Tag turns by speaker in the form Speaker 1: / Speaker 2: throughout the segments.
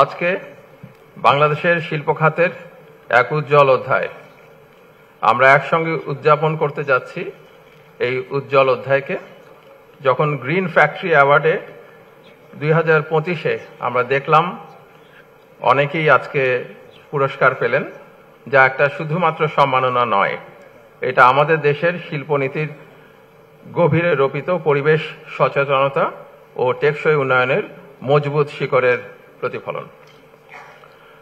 Speaker 1: আজকে বাংলাদেশের শিল্প খাতের এক উজ্জ্বল অধ্যায় আমরা একসঙ্গে উদযাপন করতে যাচ্ছি। এই উজ্জ্বল অধ্যায়কে যখন গ্রিন ফ্যাক্টরি অ্যাওয়ার্ডে 2025-এ আমরা দেখলাম অনেকেই আজকে পুরস্কার পেলেন, যা একটা শুধুমাত্র সম্মাননা নয়, এটা আমাদের দেশের শিল্পনীতির গভীরে রোপিত পরিবেশ সচেতনতা ও টেকসই উন্নয়নের মজবুত শিকড়ের প্রতিফলন।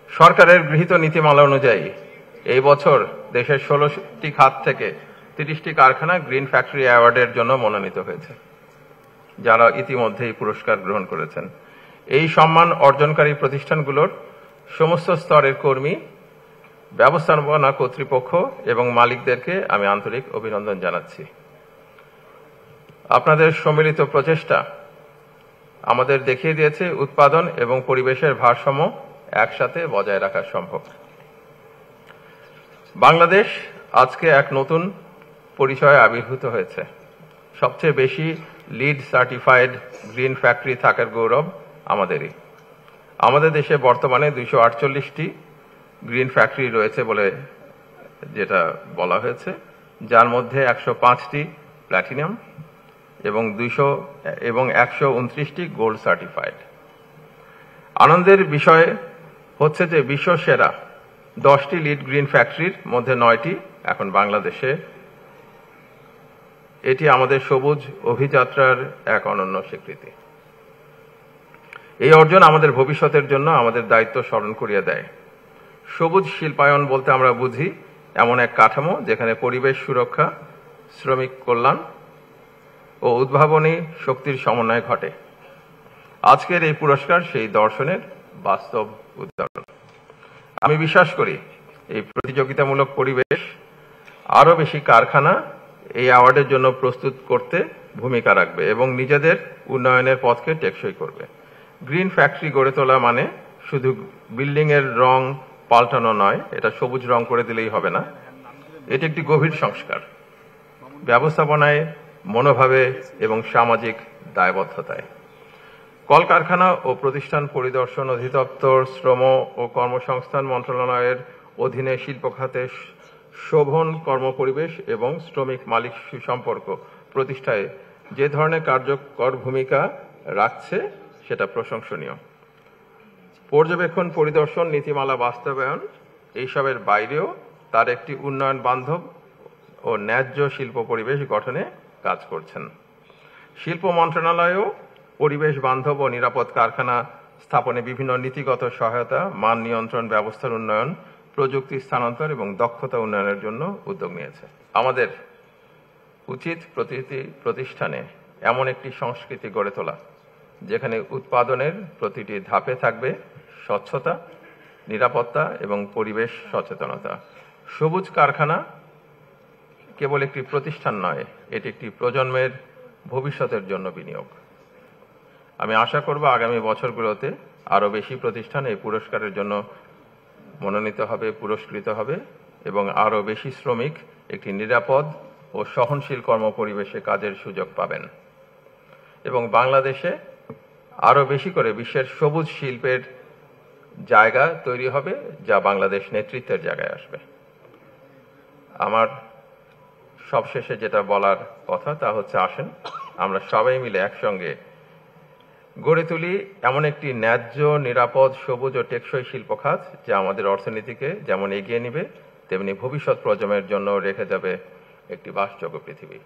Speaker 1: সরকারের গৃহীত নীতিমালা অনুযায়ী এই বছর দেশের 16টি খাত থেকে 30টি কারখানা গ্রিন ফ্যাক্টরি অ্যাওয়ার্ডের জন্য মনোনীত হয়েছে, যারা ইতিমধ্যেই পুরস্কার গ্রহণ করেছেন। এই সম্মান অর্জনকারী প্রতিষ্ঠানগুলোর সমস্ত স্তরের কর্মী, ব্যবস্থাপনা কর্তৃপক্ষ এবং মালিকদেরকে আমি আন্তরিক অভিনন্দন জানাচ্ছি। আপনাদের সম্মিলিত প্রচেষ্টা আমাদের দেখিয়ে দিয়েছে উৎপাদন এবং পরিবেশের ভারসাম্য একসাথে বজায় রাখা সম্ভব। বাংলাদেশ আজকে এক নতুন পরিচয়ে আবির্ভূত হয়েছে। সবচেয়ে বেশি লিড সার্টিফাইড গ্রিন ফ্যাক্টরি থাকার গৌরব আমাদেরই। আমাদের দেশে বর্তমানে 248টি গ্রিন ফ্যাক্টরি রয়েছে বলে যেটা বলা হয়েছে, যার মধ্যে 105টি প্ল্যাটিনাম এবং 129টি গোল্ড সার্টিফাইড। আনন্দের বিষয় হচ্ছে যে বিশ্ব সেরা 10টি লিড গ্রিন ফ্যাক্টরির মধ্যে 9টি এখন বাংলাদেশে। এটি আমাদের সবুজ অভিযাত্রার এক অনন্য স্বীকৃতি। এই অর্জন আমাদের ভবিষ্যতের জন্য আমাদের দায়িত্ব স্মরণ করিয়ে দেয়। সবুজ শিল্পায়ন বলতে আমরা বুঝি এমন এক কাঠামো যেখানে পরিবেশ সুরক্ষা, শ্রমিক কল্যাণ ও উদ্ভাবনী শক্তির সমন্বয় ঘটে। আজকের এই পুরস্কার সেই দর্শনের বাস্তব উদাহরণ। আমি বিশ্বাস করি এই প্রতিযোগিতামূলক পরিবেশ আরও বেশি কারখানা এই অ্যাওয়ার্ডের জন্য প্রস্তুত করতে ভূমিকা রাখবে এবং নিজেদের উন্নয়নের পথকে টেকসই করবে। গ্রিন ফ্যাক্টরি গড়ে তোলা মানে শুধু বিল্ডিং এর রং পাল্টানো নয়, এটা সবুজ রং করে দিলেই হবে না। এটি একটি গভীর সংস্কার, ব্যবস্থাপনায়, মনোভাবে এবং সামাজিক দায়বদ্ধতায়। কলকারখানা ও প্রতিষ্ঠান পরিদর্শন অধিদপ্তর, শ্রম ও কর্মসংস্থান মন্ত্রণালয়ের অধীনে শিল্প খাতে শোভন কর্মপরিবেশ এবং শ্রমিক মালিক সুসম্পর্ক প্রতিষ্ঠায় যে ধরনের কার্যকর ভূমিকা রাখছে সেটা প্রশংসনীয়। পর্যবেক্ষণ, পরিদর্শন, নীতিমালা বাস্তবায়ন এইসবের বাইরেও তার একটি উন্নয়ন বান্ধব ও ন্যায্য শিল্প পরিবেশ গঠনে কাজ করছেন। শিল্প মন্ত্রণালয়ও পরিবেশ বান্ধব ও নিরাপদ কারখানা স্থাপনে বিভিন্ন নীতিগত সহায়তা, মান নিয়ন্ত্রণ ব্যবস্থার উন্নয়ন, প্রযুক্তি স্থানান্তর এবং দক্ষতা উন্নয়নের জন্য উদ্যোগ নিয়েছে। আমাদের উচিত প্রতিটি প্রতিষ্ঠানে এমন একটি সংস্কৃতি গড়ে তোলা যেখানে উৎপাদনের প্রতিটি ধাপে থাকবে স্বচ্ছতা, নিরাপত্তা এবং পরিবেশ সচেতনতা। সবুজ কারখানা কেবল একটি প্রতিষ্ঠান নয়, এটি একটি প্রজন্মের ভবিষ্যতের জন্য বিনিয়োগ। আমি আশা করব আগামী বছরগুলোতে আরও বেশি প্রতিষ্ঠান এই পুরস্কারের জন্য মনোনীত হবে, পুরস্কৃত হবে এবং আরও বেশি শ্রমিক একটি নিরাপদ ও সহনশীল কর্মপরিবেশে কাজের সুযোগ পাবেন এবং বাংলাদেশে আরও বেশি করে বিশ্বের সবুজ শিল্পের জায়গা তৈরি হবে, যা বাংলাদেশ নেতৃত্বের জায়গায় আসবে। আমার সবশেষে যেটা বলার কথা তা হচ্ছে, আসেন আমরা সবাই মিলে একসঙ্গে গড়ে তুলি এমন একটি ন্যায্য, নিরাপদ, সবুজ ও টেকসই শিল্প খাত যা আমাদের অর্থনীতিকে যেমন এগিয়ে নেবে তেমনি ভবিষ্যৎ প্রজন্মের জন্য রেখে যাবে একটি বাসযোগ্য পৃথিবী।